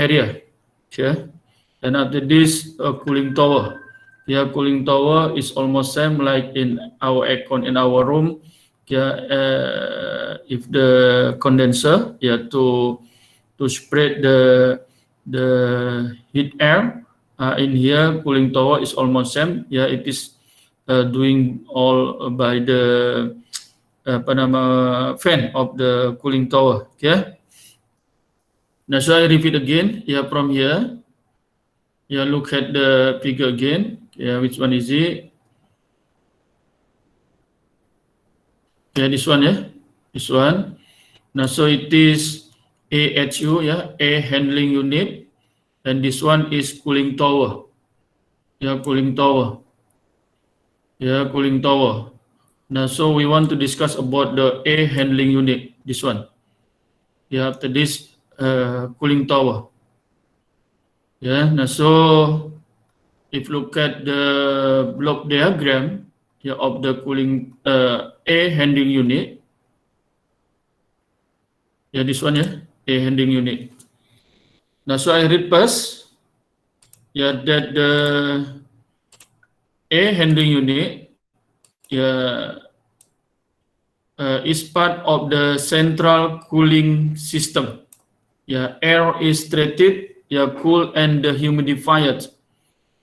area. Okay. And after this, cooling tower. Yeah, cooling tower is almost same like in our aircon in our room. Yeah, if the condenser, yeah, to spread the heat air in here, cooling tower is almost same. Yeah, it is doing all by the fan of the cooling tower. Okay. Now, so I repeat again. Yeah, from here. Yeah, look at the figure again. Yeah, which one is it? Yeah, this one, yeah, this one. Now, so it is AHU, yeah, air handling unit, and this one is cooling tower. Yeah, cooling tower. Yeah, cooling tower. Now, so we want to discuss about the air handling unit. This one. Yeah, after this cooling tower. Yeah. Now, so if look at the block diagram, yeah, of the cooling air handling unit. Yeah, this one, yeah, air handling unit. Now, so I read first. Yeah, that the air handling unit, yeah, is part of the central cooling system. Yeah, air is treated, yeah, cool and humidified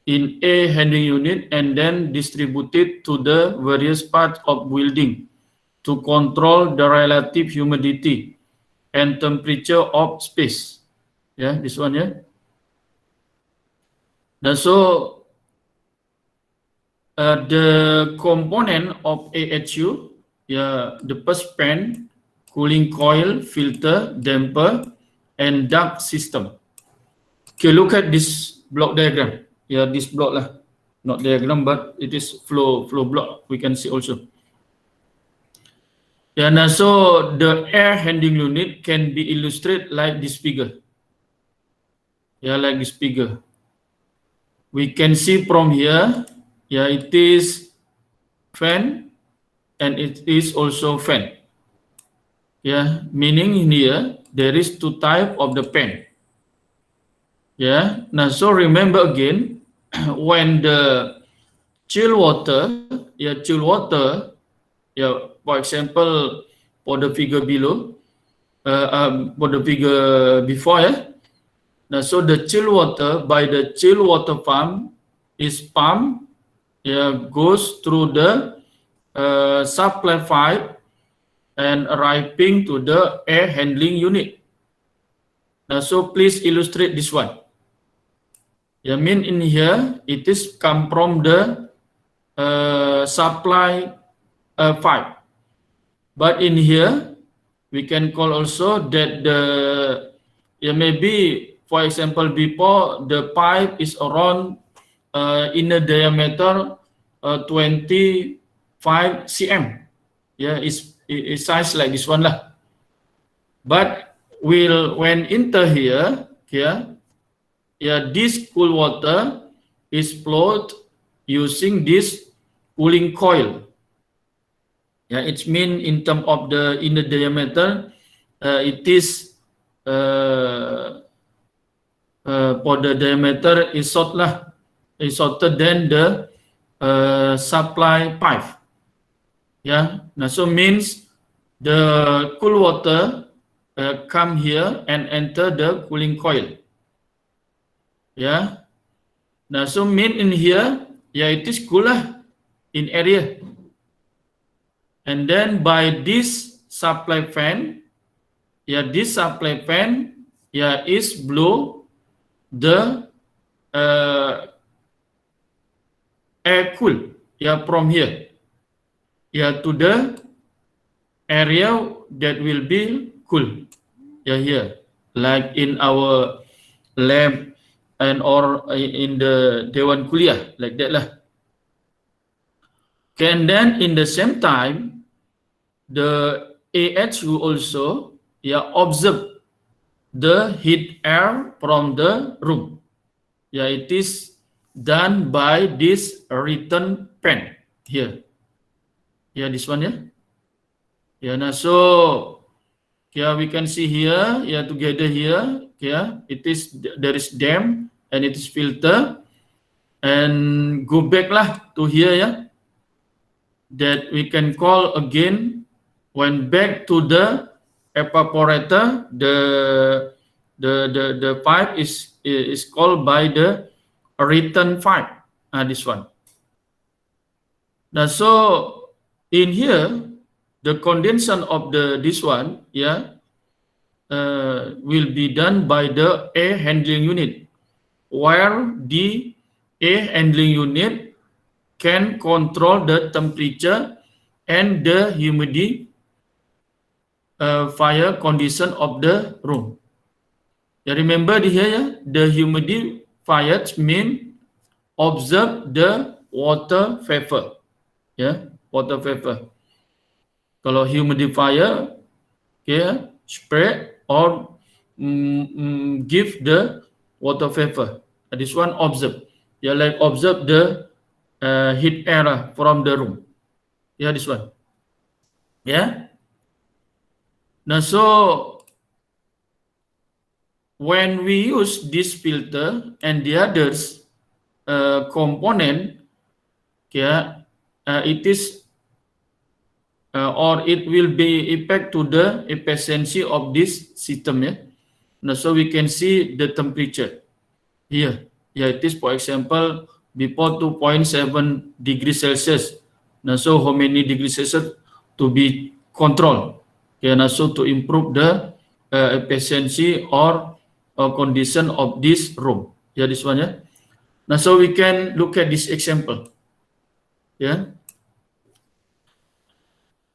in air handling unit and then distributed to the various parts of building to control the relative humidity and temperature of space. Yeah, this one, yeah. Now, so the component of AHU, yeah, the first fan, cooling coil, filter, damper, and duct system. Okay, look at this block diagram. Yeah, this block lah, not diagram, but it is flow block. We can see also. Yeah, now so the air handling unit can be illustrated like this figure. Yeah, like this figure. We can see from here. Yeah, it is fan and it is also fan. Yeah, meaning in here there is two type of the fan. Yeah, now so remember again when the chill water, for example, for the figure below, for the figure before, yeah. Now so the chill water by the chill water pump is pumped, yeah, goes through the supply pipe and arriving to the air handling unit. Now, so please illustrate this one. Yeah, mean in here it is come from the supply pipe, but in here we can call also that the, yeah, maybe for example before the pipe is around in a diameter 25 cm. Yeah, it's size like this one lah. But when enter here, yeah, this cool water is flowed using this cooling coil. Yeah, it's mean in terms of the inner diameter, it is for the diameter is short lah, is shorter than the supply pipe. Yeah, now so means the cool water come here and enter the cooling coil. Yeah, now so mean in here, yeah, it is cool lah in area. And then by this supply fan, yeah, this supply fan, yeah, is blow the air cool, yeah, from here, yeah, to the area that will be cool. Yeah, here, like in our lab and or in the Dewan Kuliah, like that lah. Okay, and then in the same time, the AHU also, yeah, observe the heat air from the room. Yeah, it is done by this return fan here. Yeah, this one, yeah. Yeah, now so yeah, we can see here, yeah, together here, Yeah, there is dam and it is filter, and go back lah to here, yeah, that we can call again. When back to the evaporator, the pipe is called by the return pipe. This one. Now, so in here, the condensation of this one, yeah, will be done by the air handling unit, where the air handling unit can control the temperature and the humidity fire condition of the room. Yeah, remember here, yeah, the humidifiers mean observe the water vapor. Yeah, water vapor. Kalau humidifier, okay, spray or give the water vapor. This one observe. Yeah, like observe the heat air from the room. Yeah, this one. Yeah. Now, so when we use this filter and the others component, yeah, it is or it will be effect to the efficiency of this system. Yeah. Now, so we can see the temperature here. Yeah, it is, for example, before 2.7 degrees Celsius. Now, so how many degrees Celsius to be controlled? Okay, now so to improve the efficiency or condition of this room. Yeah, this one. Yeah. Now, so we can look at this example. Yeah.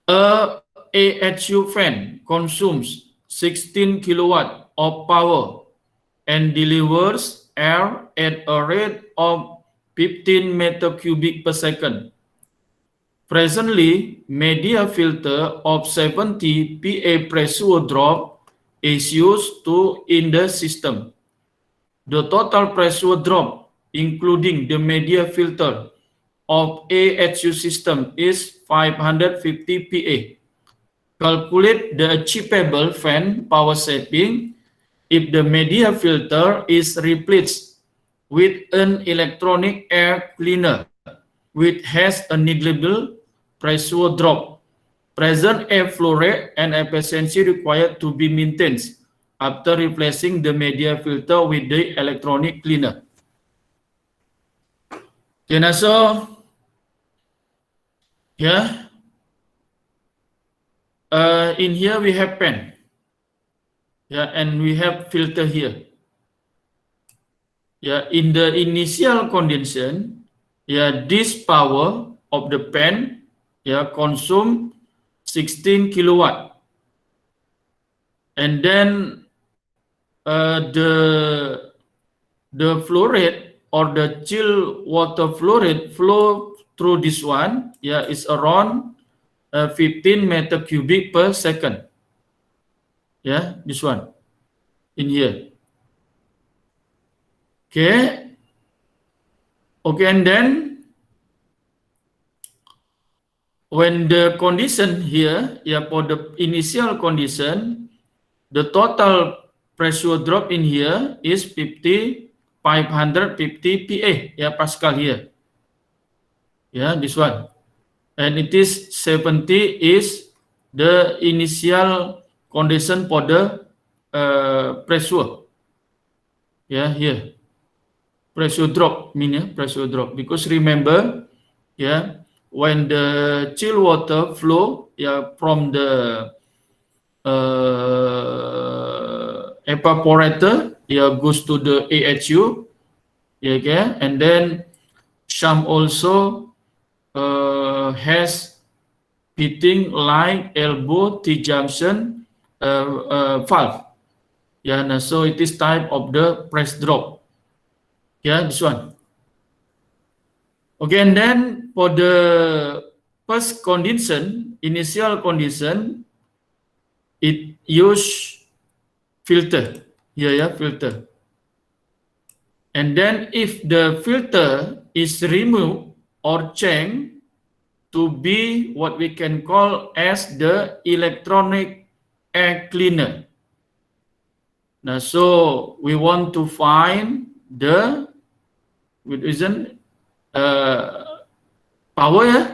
A AHU fan consumes 16 kilowatt of power and delivers air at a rate of 15 meter cubic per second. Presently, media filter of 70 PA pressure drop is used in the system. The total pressure drop, including the media filter of AHU system, is 550 PA. Calculate the achievable fan power saving if the media filter is replaced with an electronic air cleaner which has a negligible pressure drop. Present air flow rate and efficiency required to be maintained after replacing the media filter with the electronic cleaner. Okay, now so, yeah, in here we have pen. Yeah, and we have filter here. Yeah, in the initial condition, yeah, this power of the pen, yeah, consume 16 kilowatt, and then the flow rate or the chill water flow rate flow through this one, yeah, is around 15 meter cubic per second. Yeah, this one in here. Okay. Okay, and then when the condition here, yeah, for the initial condition, the total pressure drop in here is 550 PA, yeah, Pascal here. Yeah, this one. And it is 70 is the initial condition for the pressure. Yeah, here. Pressure drop, pressure drop. Because remember, yeah, when the chill water flow, yeah, from the evaporator, yeah, goes to the AHU, yeah, okay, and then some also has fitting like elbow T-junction valve. Yeah, nah, so it is type of the press drop. Yeah, this one. Okay, and then for the first condition, initial condition, it use filter. Here, yeah, filter. And then if the filter is removed or changed to be what we can call as the electronic air cleaner. Now, so we want to find the power, ya,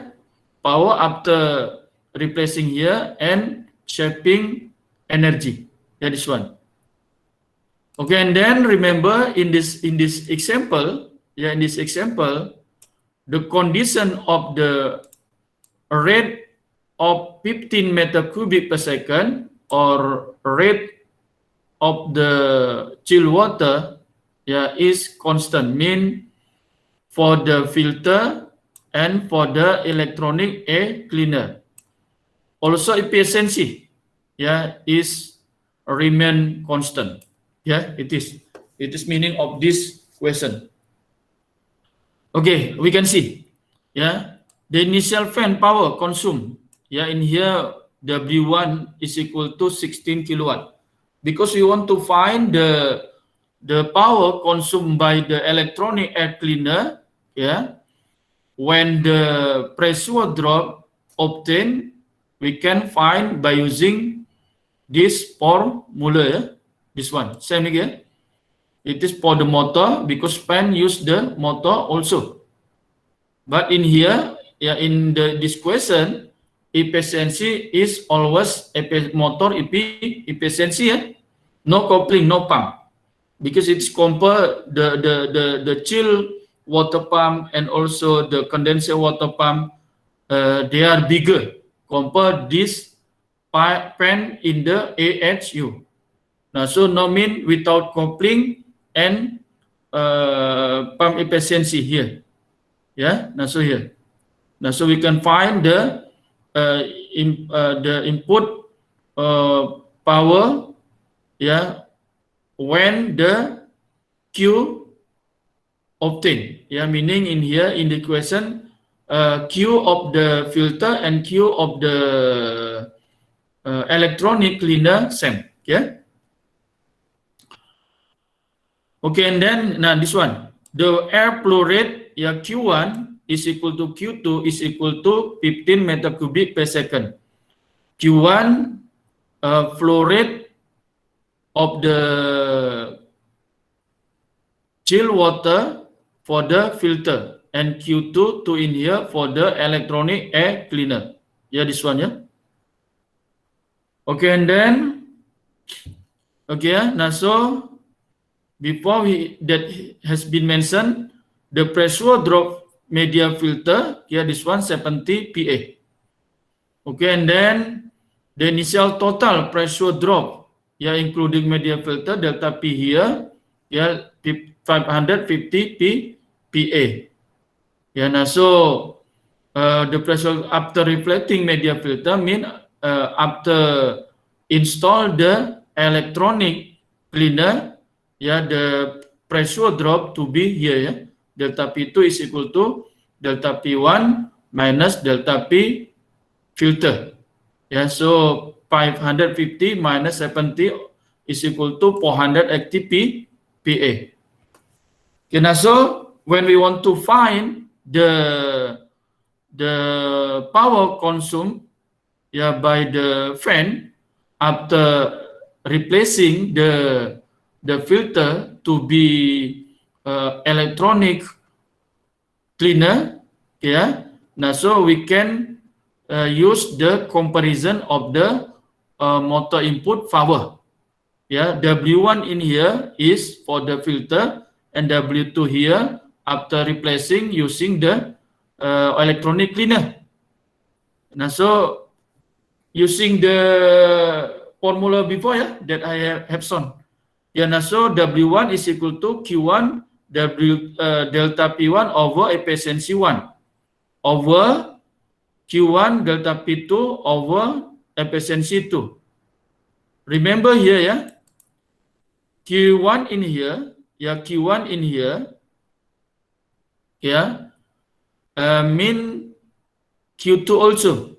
power after replacing here and shaping energy. Yeah, this one. Okay, and then remember in this example, the condition of the rate of 15 meter cubic per second or rate of the chill water, is constant, mean for the filter and for the electronic air cleaner. Also efficiency, is remain constant. It is meaning of this question. Okay, we can see, the initial fan power consumed, in here W1 is equal to 16 kilowatt, because we want to find the power consumed by the electronic air cleaner, when the pressure drop obtained, we can find by using this formula, this one, same again. It is for the motor, because fan use the motor also. But in here, in this question, efficiency is always motor efficiency, no coupling, no pump, because it's compare the chill water pump and also the condenser water pump. They are bigger compare this fan in the AHU. Now, so no mean without coupling and pump efficiency here. Now so here. Now so we can find the input power, when the Q obtained. Meaning in here in the equation, Q of the filter and Q of the electronic cleaner same. Okay, and then now this one, the air flow rate, Q1 is equal to Q2 is equal to 15 meter cubic per second. Q1 flow rate of the chill water for the filter, and Q2 to in here for the electronic air cleaner. This one, Okay, and then now so before that has been mentioned, the pressure drop media filter, this one 70 PA. Okay, and then the initial total pressure drop, including media filter delta P here, 550 PA. Now so the pressure after reflecting media filter mean after install the electronic cleaner, the pressure drop to be here, delta P2 is equal to delta P1 minus delta P filter. So 550 minus 70 is equal to 480 PA. Now so when we want to find the power consumed by the fan after replacing the filter to be electronic cleaner, now so we can use the comparison of the motor input power. W1 in here is for the filter, and W2 here after replacing using the electronic cleaner. Now so using the formula before, that I have shown. Now so W1 is equal to Q1 delta P1 over efficiency 1 over Q1 delta P2 over efficiency 2. Remember here, Q1 in here, Q1 in here, mean Q2 also,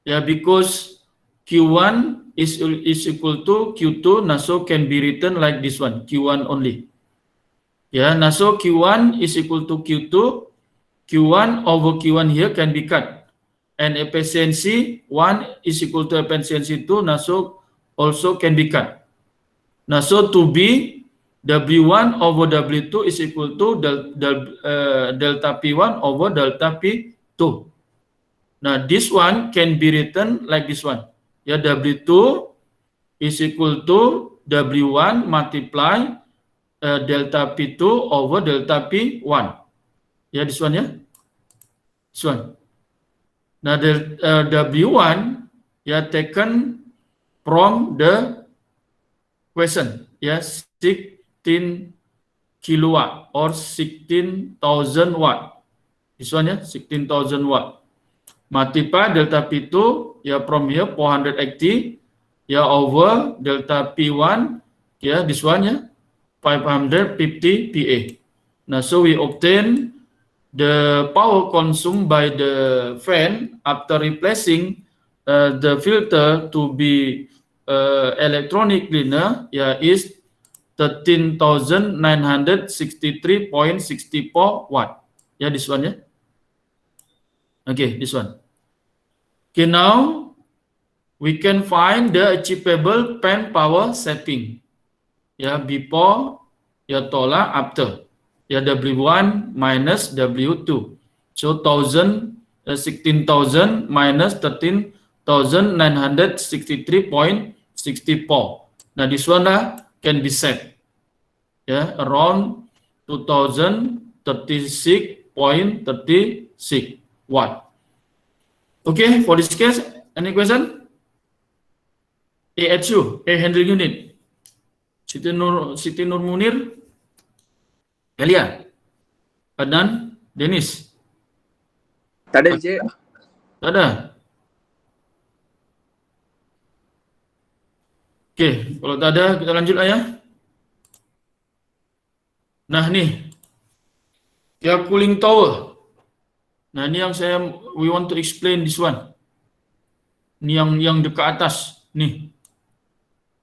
because Q1 is equal to Q2, now so can be written like this one, Q1 only. Now so Q1 is equal to Q2, Q1 over Q1 here can be cut, and efficiency 1 is equal to efficiency 2, now so also can be cut. Now, so to be W1 over W2 is equal to delta P1 over delta P2. Now, this one can be written like this one. Yeah, W2 is equal to W1 multiply delta P2 over delta P1. Yeah, this one, yeah. This one. Now, the W1, yeah, taken from the question, yes, 16 kilowatt or 16,000 watt. This one, yeah, 16,000 watt. Multiply delta P2, yeah, from here 480, yeah, over delta P1, yeah, this one, yeah, 550 PA. Now, so we obtain the power consumed by the fan after replacing the filter to be electronic cleaner, yeah, is 13,963.64 watt. Yeah, this one, yeah. Okay, this one. Okay, now we can find the achievable fan power setting. Yeah, before, yeah, tolak after. Yeah, W1 minus W2. So 16,000 minus 13,963.64. Now this one can be set. Yeah, around 2036.36 watt. Okay, for this case, any question? AHU, air handling unit. Siti Nur Munir, Elia, Adnan, Dennis. Tak ada, Encik. Tak ada. Oke, kalau tak ada kita lanjut lah ya. Nah nih, ya cooling tower. Nah ini yang we want to explain this one. Ini yang dekat atas, nih.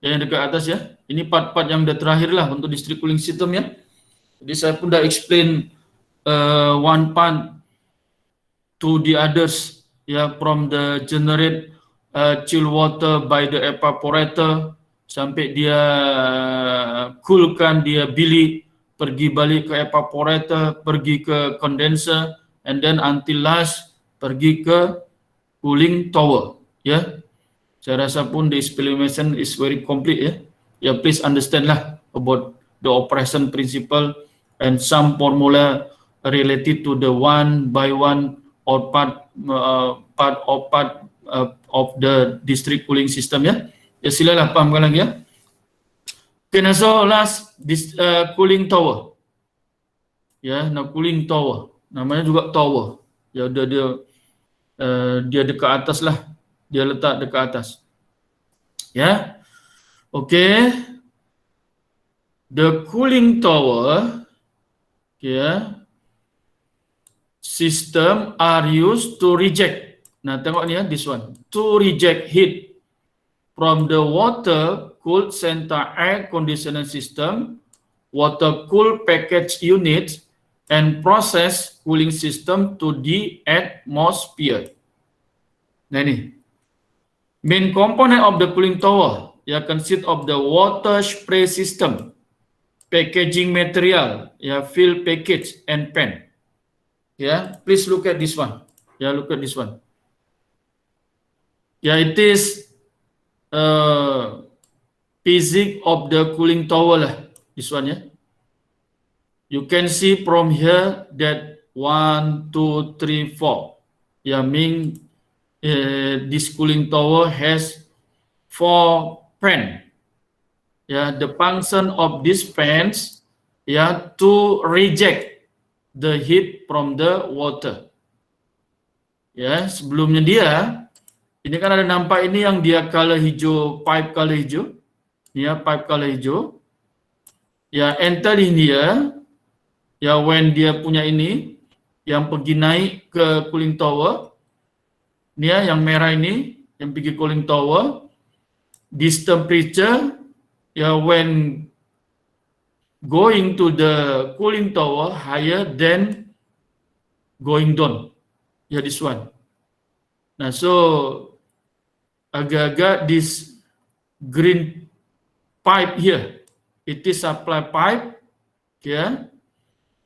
Yang dekat atas ya. Ini part-part yang udah terakhir lah untuk district cooling system ya. Jadi saya pun udah explain one part to the others ya, from the generate chill water by the evaporator sampai dia coolkan, dia bilik, pergi balik ke evaporator, pergi ke condenser, and then until last pergi ke cooling tower ya. Saya rasa pun the explanation is very complete ya. Ya, please understand lah about the operation principle and some formula related to the one by one or part of the district cooling system ya. Ya silalah pahamkan lagi ya. Okay, now so last this cooling tower. Ya, nah cooling tower. Namanya juga tower. Ya udah dia dekat atas lah. Dia letak dekat atas. Ya. Okay. The cooling tower, yeah, system are used to reject. Nah, tengok ni ya, this one. To reject heat from the water cooled center air conditioning system, water cooled package unit, and process cooling system to the atmosphere. Nah ini. Main component of the cooling tower, yeah, consist of the water spray system, packaging material, yeah, fill package and pen. Yeah, please look at this one. Yeah, look at this one. Yeah, it is physics of the cooling tower lah. This one, yeah. You can see from here that 1, 2, 3, 4. Yeah, mean this cooling tower has 4 fans. Yeah, the function of these fans, yeah, to reject the heat from the water. Ya, sebelumnya dia, ini kan ada nampak ini yang dia color hijau, pipe color hijau. Ya, pipe color hijau. Ya, enter in here. Ya, when dia punya ini, yang pergi naik ke cooling tower. Ini ya, yang merah ini, yang pergi cooling tower. This temperature, ya, when going to the cooling tower higher than going down. Ya, this one. Nah, so agak-agak this green pipe here. It is supply pipe. Yeah.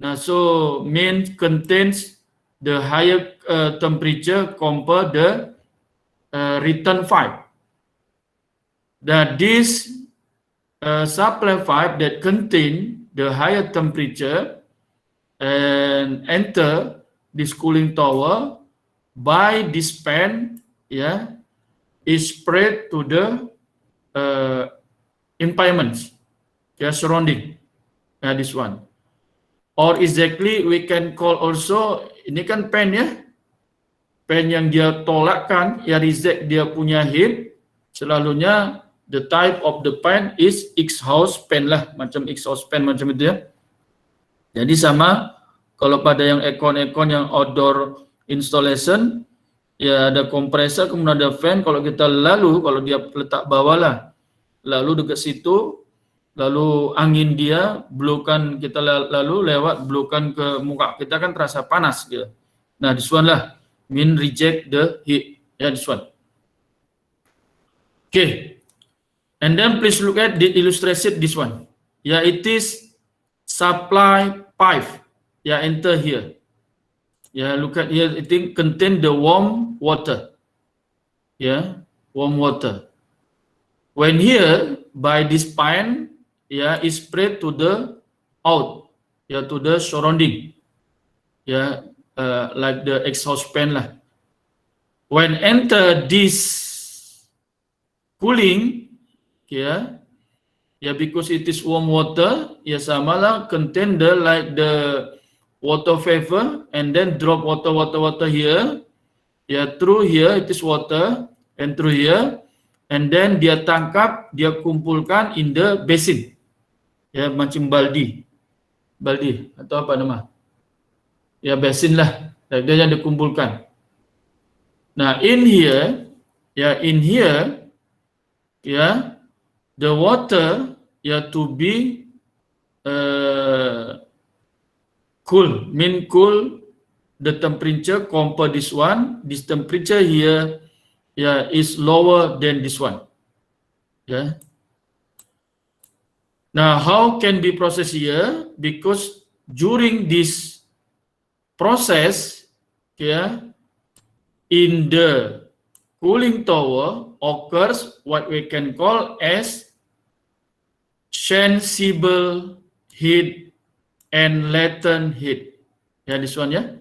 Now, so main contains the higher temperature compared the return pipe. That this supply pipe that contain the higher temperature and enter this cooling tower by this fan, yeah, is spread to the environments, yeah, surrounding, this one. Or exactly we can call also, ini kan fan ya, fan yang dia tolakkan, ya reject dia punya heat, selalunya the type of the fan is exhaust fan lah, macam exhaust fan macam itu ya. Jadi sama, kalau pada yang aircon yang outdoor installation, ya ada kompresor, kemudian ada fan, kalau kita lalu, kalau dia letak bawah lah, lalu dekat situ, lalu angin dia blowkan kita lalu lewat blowkan ke muka kita kan terasa panas gitu. Nah, this one lah mean reject the heat. Ya, this one. Okay. And then please look at the illustration this one. Ya, it is supply pipe. Ya, enter here. Ya, look at here, it contain the warm water. Ya, warm water. When here by this pan, yeah, is spread to the out, yeah, to the surrounding, yeah, like the exhaust fan lah. When enter this cooling, yeah, because it is warm water, yeah, sama lah, contain the like the water vapor and then drop water here, yeah, through here it is water and through here, and then dia tangkap, dia kumpulkan in the basin. Ya, macam baldi atau apa nama? Ya, basin lah. Dia yang dikumpulkan. Nah, in here, ya, the water, ya, to be cool, mean cool the temperature compared this one. This temperature here, ya, is lower than this one. Ya. Now, how can be processed here? Because during this process, yeah, in the cooling tower occurs what we can call as sensible heat and latent heat. Ya, this one ya.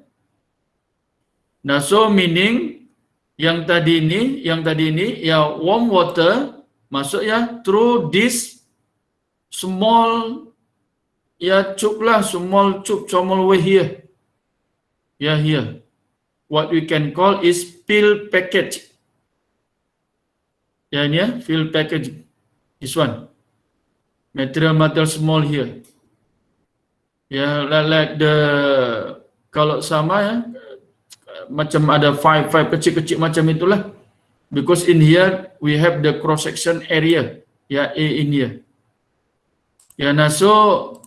Nah, so meaning yang tadi ini ya warm water masuk ya through this small, ya, tube lah, small way here. Ya, here. What we can call is fill package. Ya, ini ya, fill package. This one. Material small here. Ya, like the, kalau sama ya, macam ada five kecil-kecil macam itulah. Because in here, we have the cross-section area. Ya, in here. Ya, nah, so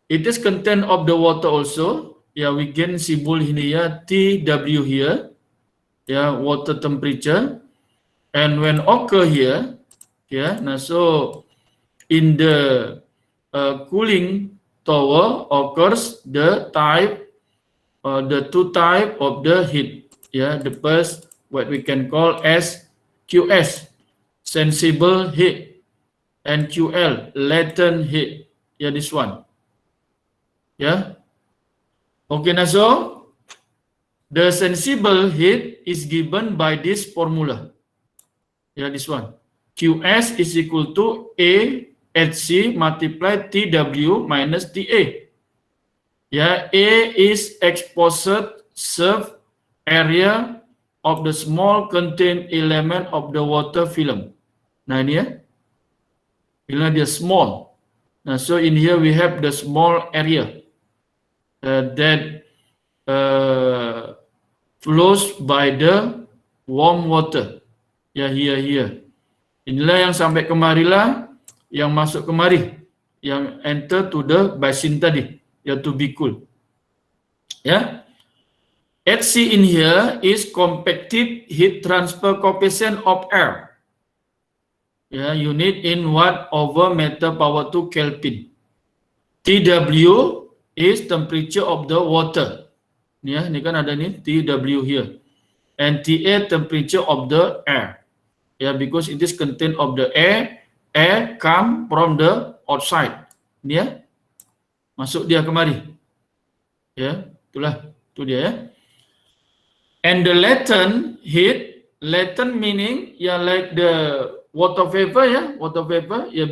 it is content of the water also. Ya, we can symbol ini ya, TW here. Ya, water temperature. And when occur here, ya, nah, so in the cooling tower occurs the type, the two type of the heat. Ya, the first what we can call as QS, sensible heat. And QL, latent heat. Ya, this one. Ya. Okay, nah, so the sensible heat is given by this formula. Ya, this one. QS is equal to A HC multiplied TW minus TA. Ya, A is exposed surface area of the small contained element of the water film. Nah, ini ya. Bila dia small. Nah, so in here we have the small area that flows by the warm water. Ya, here. Inilah yang sampai kemarilah, yang masuk kemari, yang enter to the basin tadi, ya, to be cool. Ya. HC in here is convective heat transfer coefficient of air. Ya, unit in watt over meter power 2 Kelvin. TW is temperature of the water. Ya, ini kan ada nih TW here. And TA temperature of the air. Ya, because it is content of the air come from the outside. Ini ya. Masuk dia kemari. Ya, itulah. Itu dia ya. And the latent heat, latent meaning ya like the water vapor ya, water vapor ya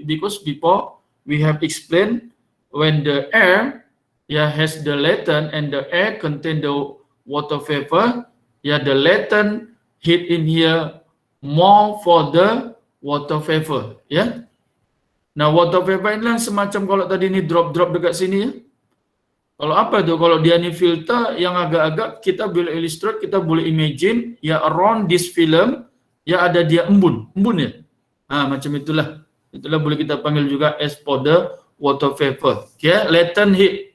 because before we have explained when the air ya has the latent and the air contain the water vapor ya the latent heat in here more for the water vapor ya. Nah, water vapor ini semacam kalau tadi ini drop-drop dekat sini ya. Kalau apa itu? Kalau dia ini filter yang agak-agak kita boleh illustrate, kita boleh imagine ya around this film ya ada dia embun ya. Nah, macam itulah. Itulah boleh kita panggil juga as for the water vapor. Okay, latent heat.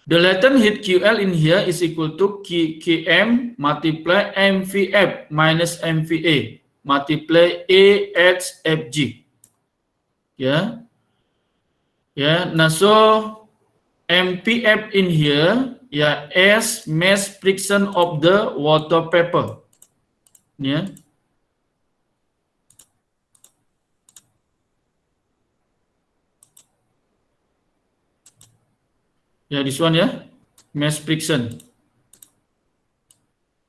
The latent heat QL in here is equal to Km multiply MVF minus MVA multiply AHFG. Ya. Ya, nah so MPF in here ya as mass friction of the water vapor. Ya. Ya, this one ya. Mass friction.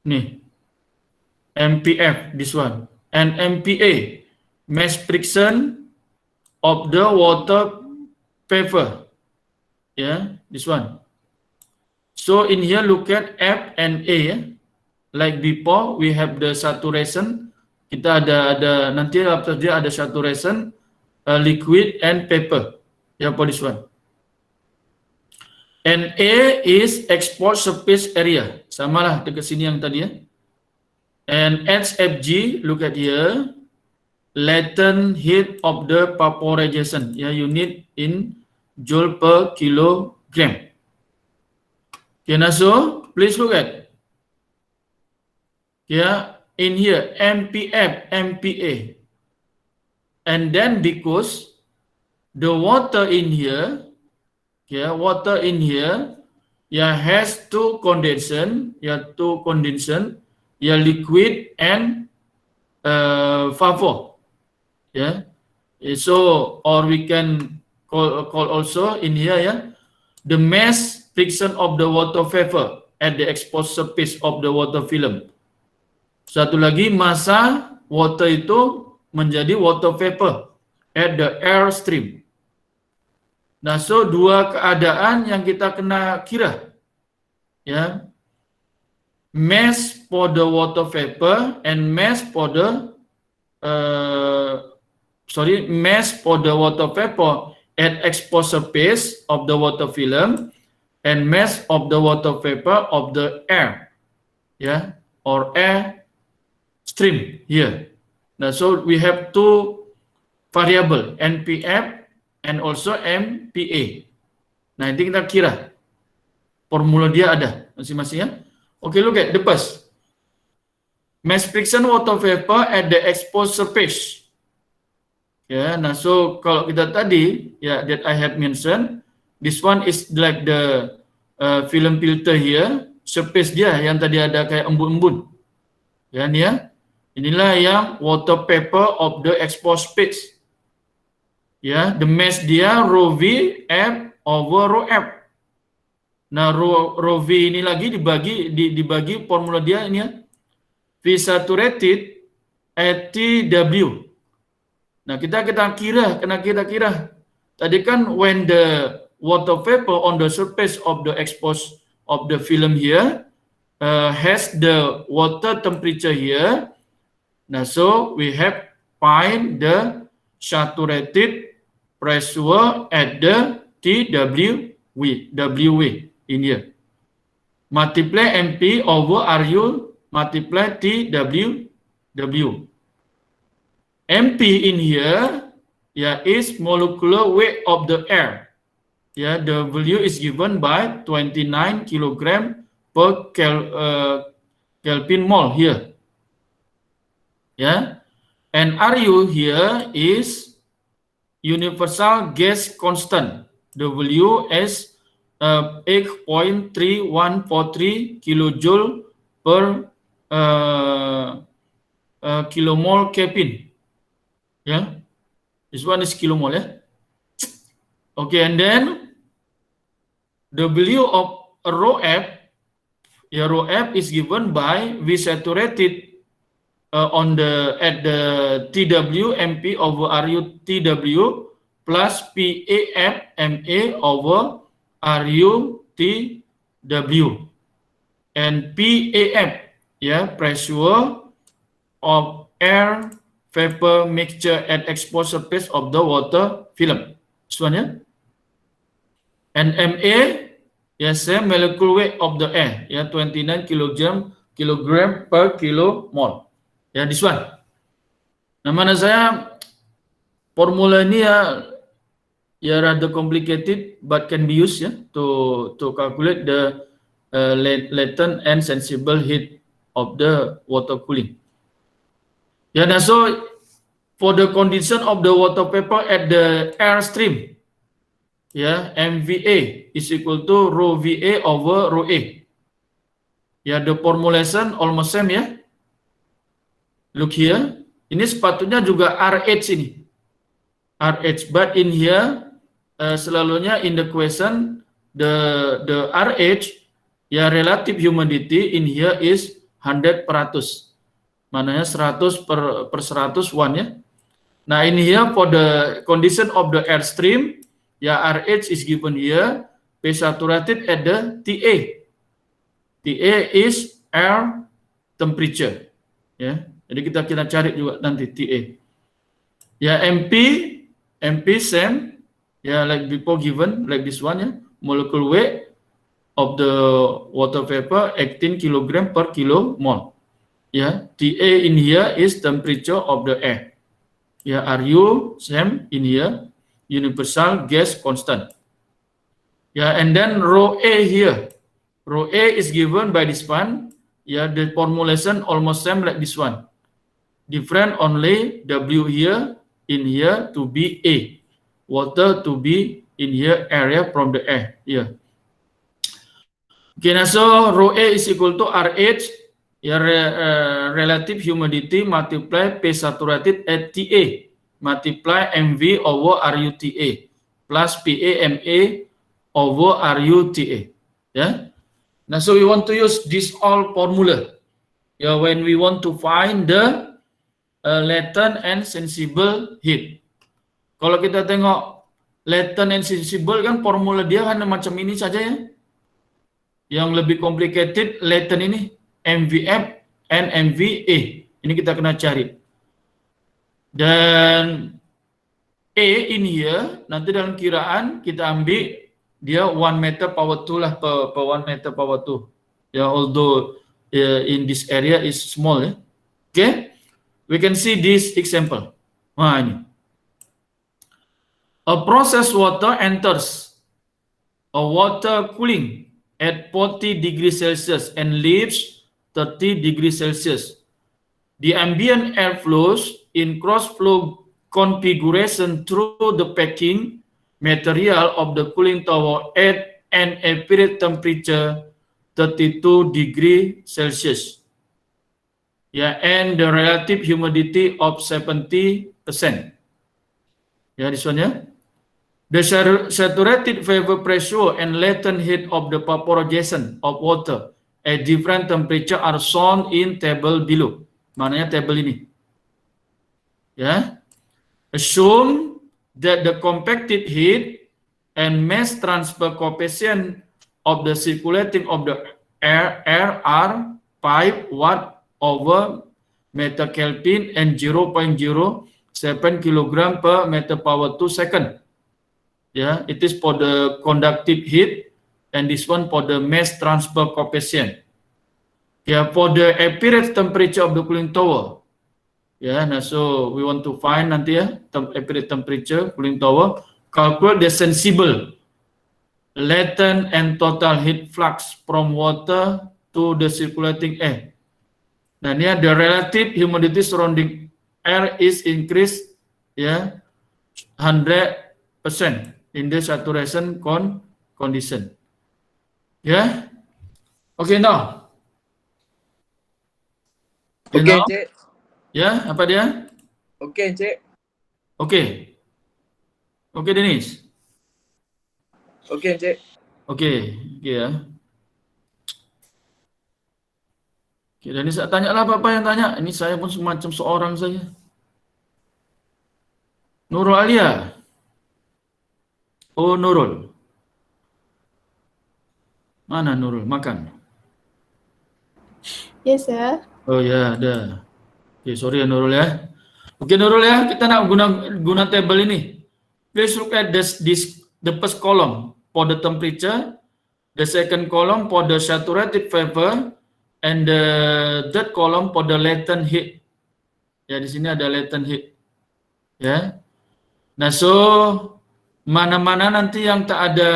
Nih. MPF this one. And MPA mass friction of the water vapor. Yeah, this one. So in here look at F and A ya. Like before we have the saturation. Kita ada nanti after dia ada saturation liquid and paper. Ya, for this one. And A is export surface area. Samalah dekat sini yang tadi ya. And HFG look at here. Latent heat of the vaporization. Ya, unit in joule per kilogram. Okay, now so please look at in here MPF, MPA, and then because the water in here, has two condensation, liquid and vapor. So or we can call also in here the mass friction of the water vapor at the exposed surface of the water film. Satu lagi massa water itu menjadi water vapor at the air stream. Nah, so dua keadaan yang kita kena kira. Ya. Mass for the water vapor and mass for the mass for the water vapor at exposed surface of the water film and mass of the water vapor of the air, or air stream here. Now, so we have two variable, NPF and also MPA. Nah, nanti kita kira formula dia ada masing-masing ya. Okay, look at the first. Mass friction water vapor at the exposed surface. Nah so kalau kita tadi that I have mentioned, this one is like the film filter here, surface dia yang tadi ada kayak embun-embun. Nih ya. Inilah yang water vapor of the exposed space. The mass dia rho V F over rho F. Nah, rho V ini lagi dibagi formula dia ini ya. V saturated at TW. Nah, kita kira. Tadi kan when the water vapor on the surface of the exposed of the film here has the water temperature here. Nah, so we have find the saturated pressure at the WV in here. Multiply MP over RU multiply TW. MP in here is molecular weight of the air. The value is given by 29 kilogram per Kelvin mole here. And RU here is universal gas constant. W is 8.3143 kilojoule per kilomole Kelvin. Yeah, this one is kilomole. Yeah? Okay, and then W of rho F, yeah, rho F is given by we saturated at the TW MP over RU TW plus PAF MA over RU TW, and PAF, yeah, pressure of air vapor mixture at exposed surface of the water film. This one, yeah. And MA, yes, same molecular weight of the air, yeah, 29 kilogram per kilomole. Ya, this one. Nah, mana saya formula ini ya rather complicated, but can be used ya to calculate the latent and sensible heat of the water cooling. Yeah, now so for the condition of the water vapor at the air stream, yeah, MVA is equal to rho VA over rho A. Ya, the formulation almost same ya. Look here, ini sepatutnya juga RH ini. RH, but in here selalunya in the question the RH, ya, relative humidity in here is 100 per 100. Mananya 100 per 100 1 ya. Nah, in here for the condition of the air stream, ya, RH is given here, P saturated at the TA. TA is air temperature. Ya. Jadi kita cari juga nanti TA. Ya, MP same, ya, like before given, like this one ya, molecular weight of the water vapor 18 kg per kilomole. Ya, TA in here is temperature of the air. Ya, RU same in here, universal gas constant. Ya, and then rho A here. Rho A is given by this one. Ya, the formulation almost same like this one. Different only W here, in here to be A. Water to be in here area from the air. Yeah. Okay, now so rho A is equal to RH, yeah, relative humidity multiply P saturated at TA multiply MV over RUTA plus PAMA over RUTA. Yeah. Now so we want to use this all formula. Yeah, when we want to find the latent and sensible heat. Kalau kita tengok latent and sensible kan formula dia kan macam ini saja ya. Yang lebih complicated latent ini MVF and MVA. Ini kita kena cari. Dan A in here nanti dalam kiraan kita ambil dia 1 meter power 2 lah per 1 meter power 2. Ya, although in this area is small ya. Okay? We can see this example. Wah, ini. A processed water enters a water cooling at 40 degrees Celsius and leaves 30 degrees Celsius. The ambient air flows in cross-flow configuration through the packing material of the cooling tower at an apparent temperature 32 degrees Celsius. Yeah, and the relative humidity of 70%. Yeah, this one, yeah. The saturated vapor pressure and latent heat of the vaporization of water at different temperature are shown in table below. Mananya table ini. Yeah. Assume that the compacted heat and mass transfer coefficient of the circulating of the air are 5 watt over meter Kelvin and 0.07 kilogram per meter power 2 second. Yeah, it is for the conductive heat and this one for the mass transfer coefficient. Yeah, for the apparent temperature of the cooling tower. Yeah, nah, so we want to find nanti ya apparent temperature cooling tower. Calculate the sensible latent and total heat flux from water to the circulating air. Nah, ini the relative humidity surrounding air is increased 100% in the saturation condition. Okay now. Oke, now, Cik. apa dia? Oke, Cik. Oke, Dennis. Oke, Cik. Oke ya. Oke, Dennis, tanya lah apa yang tanya. Ini saya pun semacam seorang saja. Nurul Alia. Oh, Nurul. Mana Nurul? Makan. Yes, sir. Oh ya, ada. Oke, sorry ya Nurul ya. Oke Nurul ya, kita nak guna table ini. Please look at the first column for the temperature, the second column for the saturated vapor, and the third column for the latent heat. Ya, di sini ada latent heat. Ya. Nah, so mana-mana nanti yang tak ada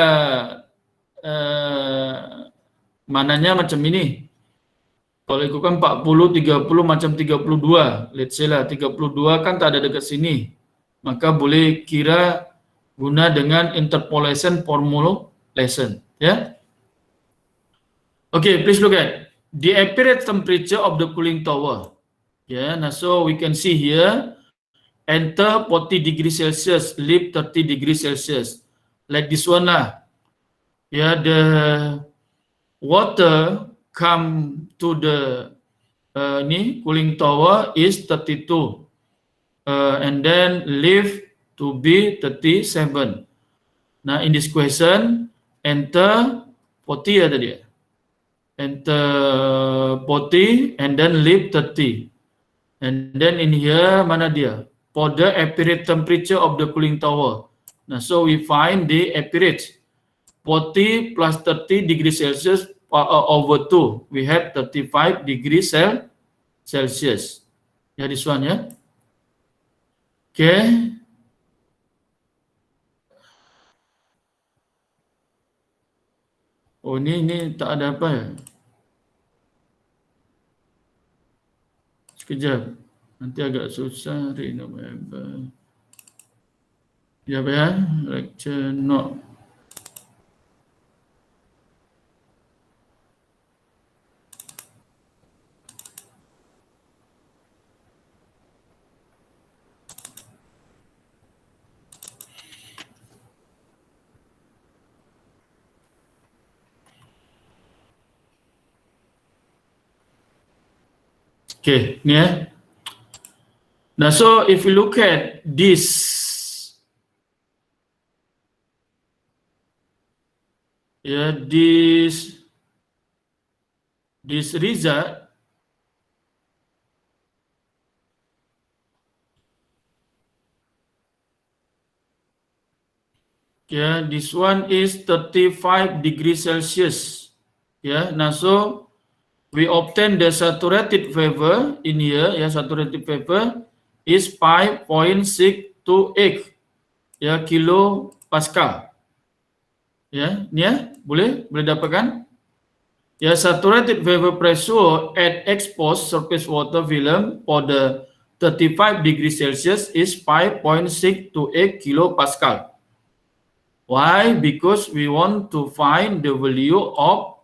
mananya macam ini. Kalau itu kan 40, 30 macam 32. Let's say lah 32 kan tak ada dekat sini. Maka boleh kira guna dengan interpolation formulation. Ya. Okay, please look at the apparent temperature of the cooling tower. Now so we can see here, enter 40 degrees Celsius, leave 30 degrees Celsius. Like this one lah. The water come to the cooling tower is 32 and then leave to be 37. Now in this question enter 40 ya tadi ya. Enter 40 and then leave 30. And then in here mana dia? For the apparent temperature of the cooling tower. Now so we find the apparent 40 plus 30 degrees Celsius over 2, we have 35 degrees Celsius. Ya, this one ya. Okay. Oh, ini tak ada apa ya? Sekejap. Nanti agak susah. Ya, lecture note. Okay, ni ya. Now, so if you look at this, this result, this one is 35 degrees Celsius. Now so we obtain the saturated vapor in here. Saturated vapor is 5.628 kilo Pascal. Ni boleh dapatkan. Saturated vapor pressure at exposed surface water film for the 35 degrees Celsius is 5.628 kilo Pascal. Why? Because we want to find the value of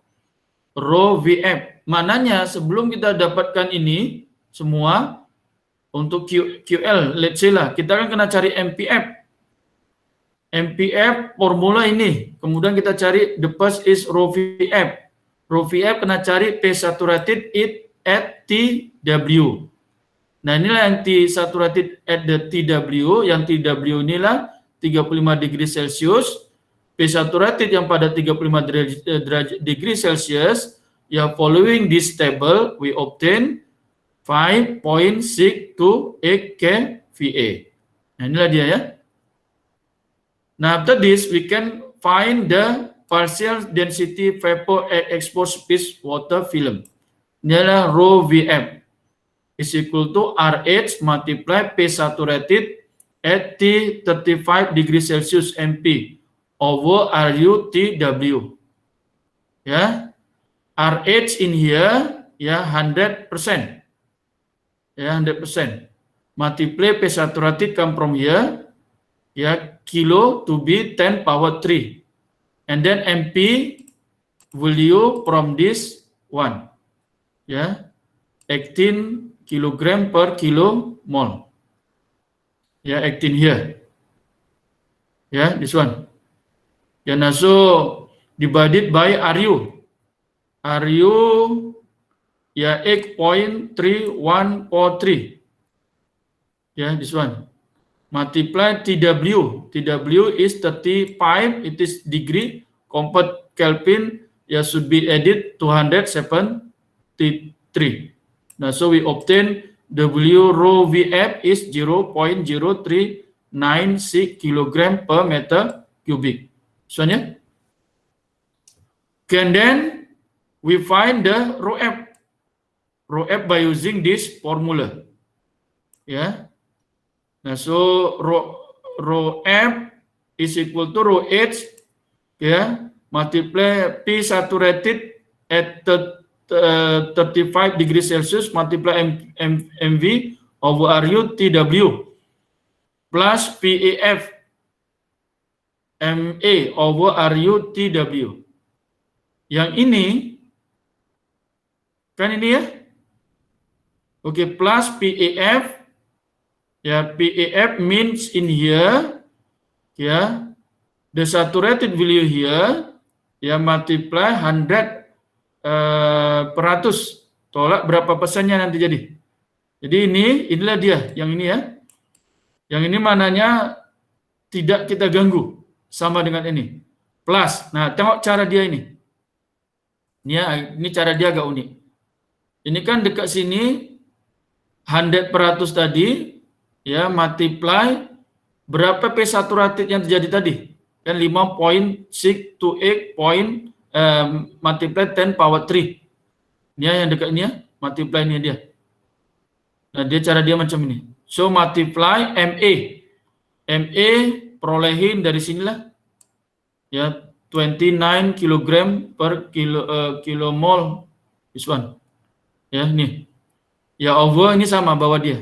rho Vf. Mananya sebelum kita dapatkan ini semua untuk QL, let's say lah, kita kan kena cari MPF. MPF formula ini. Kemudian kita cari the first is rho Vf. Rho Vf kena cari P saturated at TW. Nah, inilah yang T saturated at the TW, yang TW inilah 35 degree Celsius, P saturated yang pada 35 degree Celsius, following this table, we obtain 5.628 kVA. Nah, inilah dia ya. Nah, after this, we can find the partial density vapor at exposed surface water film. Inilah rho Vf is equal to RH multiply P saturated at T 35 degree Celsius MP over RU TW. RH in here 100%. 100%. multiply P saturated come from here, kilo to be 10 power 3. And then MP value from this one, 18 kilogram per kilo mole. 18 here. This one. And also divided by RU. RU 8.3143. This one. Multiply TW. TW is 35, it is degree. Convert Kelvin, should be added 273. Now, so we obtain W rho VF is 0.0396 kilogram per meter cubic. So, and then we find the rho F. Rho F by using this formula. Nah, so rho F is equal to rho H, multiply P saturated at 35 degrees Celsius, multiply MV over RU TW, plus PAF MA over RU TW. Yang ini, kan ini ya? Oke, plus PAF, PAF means in here, the saturated value here, multiply 100 peratus, tolak berapa persennya nanti jadi. Jadi inilah dia, yang ini ya. Yang ini mananya tidak kita ganggu, sama dengan ini. Plus, nah tengok cara dia ini. Ini cara dia agak unik. Ini kan dekat sini, 100% tadi, multiply berapa P saturated yang terjadi tadi? Kan 5.628 multiply 10 power 3. Ini yang dekat ini multiply ini dia. Nah, cara dia macam ini. So multiply MA. MA perolehin dari sinilah. 29 kilogram per kilomol. This one. Ini. Over ini sama bawah dia.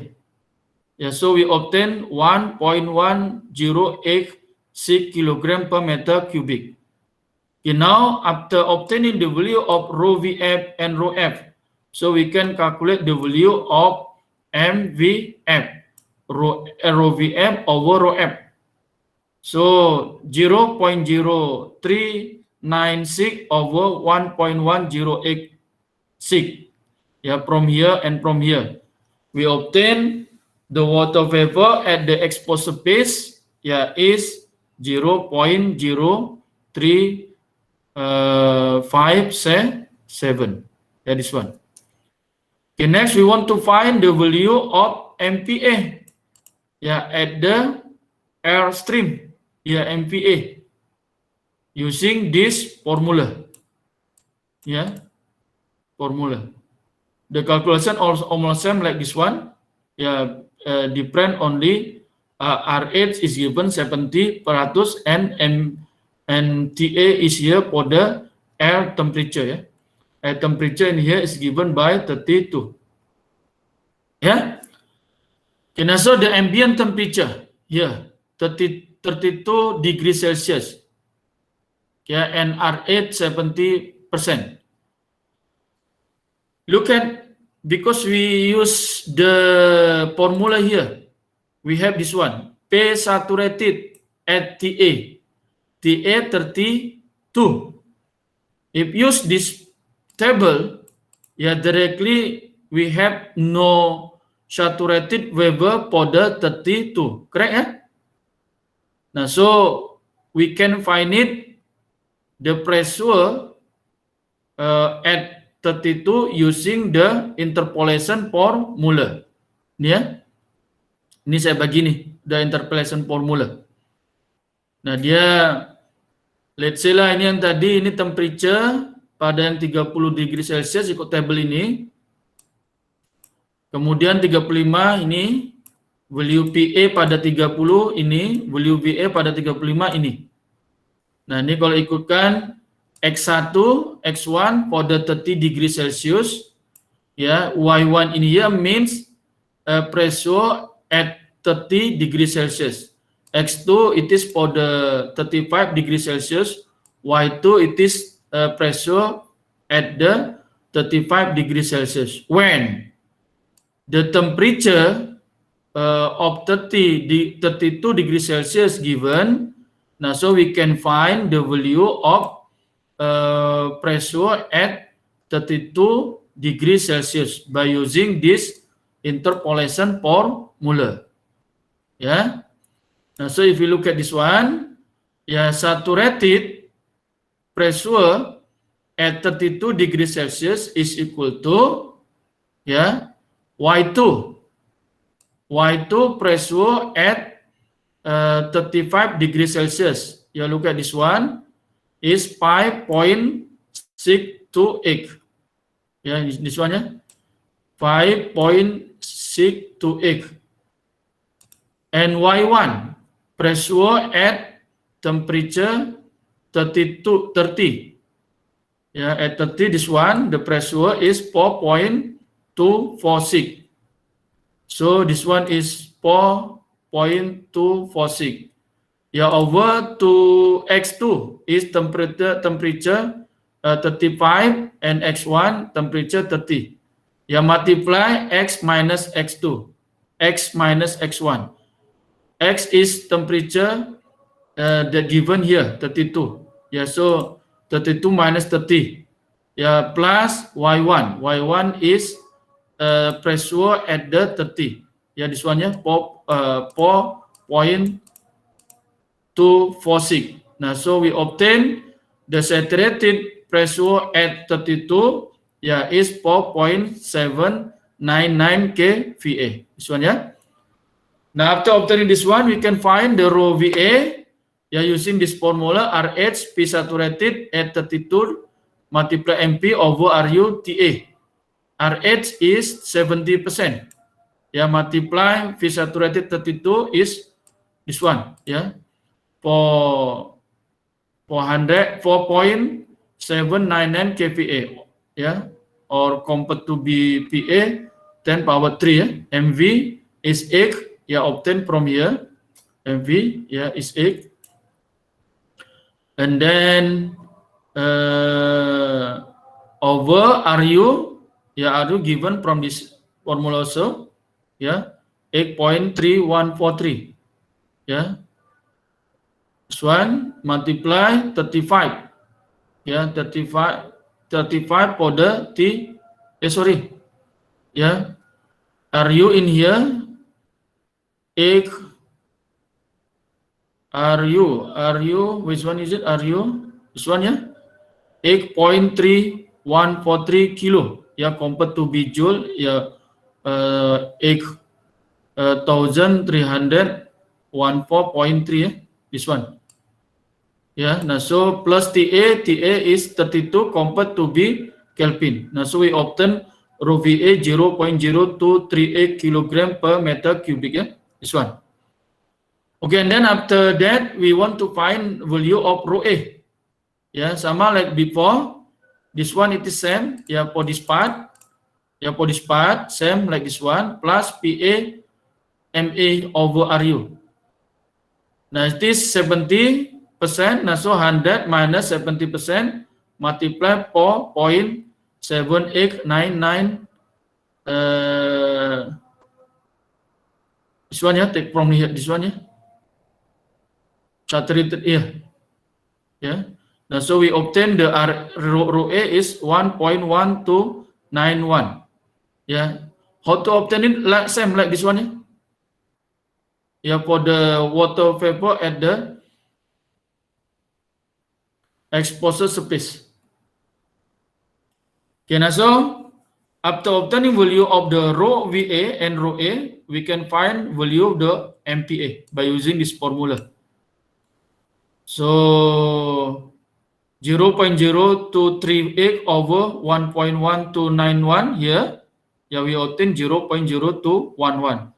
So we obtain 1.1086 kilogram per meter cubic. Okay, now after obtaining the value of rho VF and rho F, so we can calculate the value of MVF, rho VF over rho F. So 0.0396 over 1.1086. From here and from here, we obtain the water vapor at the exposed surface is 0.0357. This one. Okay, next we want to find the value of MPa. At the airstream. MPa. Using this formula. Formula. The calculation also almost same like this one. Different only RH is given 70% and TA is here for the air temperature. Air temperature in here is given by 32. Okay, now so the ambient temperature here 32 degrees Celsius. And RH 70%. Look at, because we use the formula here, we have this one, P saturated at TA. TA 32. If use this table, directly we have no saturated vapor for the 32, correct? Now, so we can find it, the pressure at 32 using the interpolation formula. Ini saya bagi nih, the interpolation formula. Nah, dia let's say lah ini yang tadi, ini temperature pada yang 30 degree Celsius ikut table ini. Kemudian 35 ini value PA pada 30 ini, value VA pada 35 ini. Nah, ini kalau ikutkan X1, X1 for the 30 degree Celsius, Y1 in here means pressure at 30 degrees Celsius. X2 it is for the 35 degrees Celsius. Y2 it is pressure at the 35 degrees Celsius. When the temperature of 32 degrees Celsius given, now so we can find the value of pressure at 32 degrees Celsius by using this interpolation formula. Yeah. Now, so if you look at this one, yeah, saturated pressure at 32 degrees Celsius is equal to, yeah, Y2. Y2 pressure at 35 degrees Celsius. You look at this one is 5.628. Yeah, this one, yeah, 5.628. And Y1 pressure at temperature 30. Yeah, at 30, this one, the pressure is 4.246. So this one is 4.246. Yeah, over to X2 is temperature 35 and X1 temperature 30. Yeah, multiply X minus X2, X minus X1. X is temperature that given here, 32. Yeah, so 32 minus 30. Yeah, plus Y1. Y1 is pressure at the 30. Yeah, this one, yeah, 4.246. Now, so we obtain the saturated pressure at 32, yeah, is 4.799 kVA. This one, yeah. Now, after obtaining this one, we can find the rho VA, yeah, using this formula RH P saturated at 32 multiply MP over RU TA. RH is 70%. Yeah, multiply V saturated 32 is this one. Yeah, 4.799 kVA. Yeah, or compared to BPA 10 power 3. Yeah, MV is 8. Yeah, obtained from here. MV, yeah, is 8. And then over RU, yeah, RU given from this formula also, yeah, 8.3143, yeah. This one multiply 35, yeah, 35 for the T, sorry, yeah, RU in here, 8, RU, which one is it? RU, this one, yeah, 8.3143 kilo, yeah, compared to B joule, yeah, 8,314.3, this one. Yeah, now so plus TA is 32 compared to B Kelvin. Now so we obtain rho VA 0.0238 kilogram per meter cubic. Yeah, this one. Okay, and then after that we want to find value of rho A. Yeah, sama like before. This one it is same. Yeah, for this part. Yeah, for this part same like this one plus PA MA over RU. Now it is 70%. Now so 100 minus 70% multiply 4.7899. This one, yeah, take from here. This one, yeah, saturated here. Yeah. Now so we obtain the rho A is 1.1291. Yeah. How to obtain it? Like same like this one, yeah. Yeah, for the water vapor at the exposure surface. Okay, now so after obtaining value of the rho VA and rho A, we can find value of the MPa by using this formula. So 0.0238 over 1.1291 here. Yeah, we obtain 0.0211.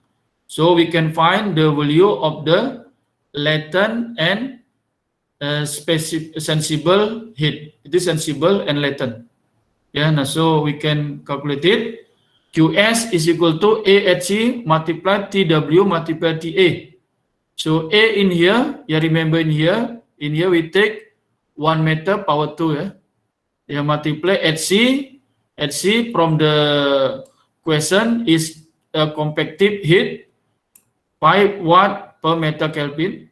So we can find the value of the latent and sensible heat. It is sensible and latent. Yeah, now so we can calculate it. QS is equal to AHC multiplied TW multiplied TA. So A in here, you remember in here we take 1 meter power 2 ya. You multiply HC from the question is a convective heat 5 watt per meter Kelvin.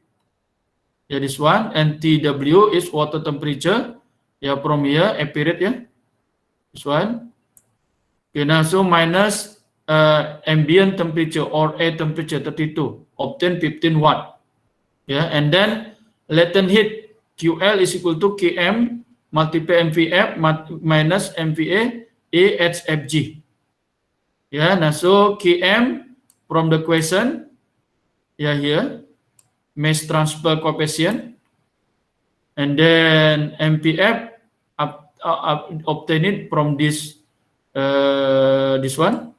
Yeah, this one, and TW is water temperature. Yeah, from here, apparent yeah. This one. Okay, now so minus ambient temperature or air temperature 32, obtain 15 watt. Yeah, and then latent heat QL is equal to Km multiply MVF minus MVA AHFG. Yeah, now so Km from the question, yeah here, mass transfer coefficient, and then MPF obtain it from this one,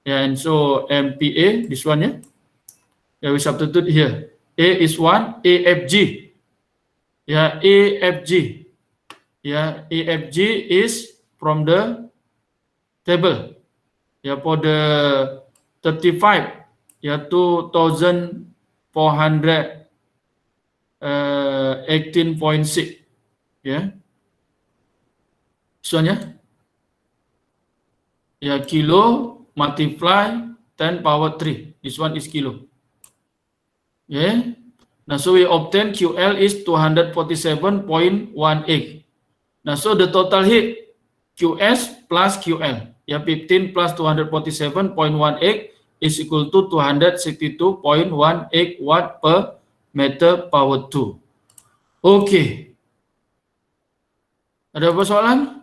yeah, and so MPA this one yeah. Yeah, we substitute here. A is 1, AFG. Yeah, AFG. Yeah, AFG is from the table. Yeah, for the 35, yeah, 2,418.6. Yeah. This one yeah. Yeah, kilo multiply 10 power 3. This one is kilo. Yeah. Now, so we obtain QL is 247.18. Now, so the total heat QS plus QL, yeah, 15 plus 247.18 is equal to 262.18 watt per meter power 2. Oke. Ada persoalan?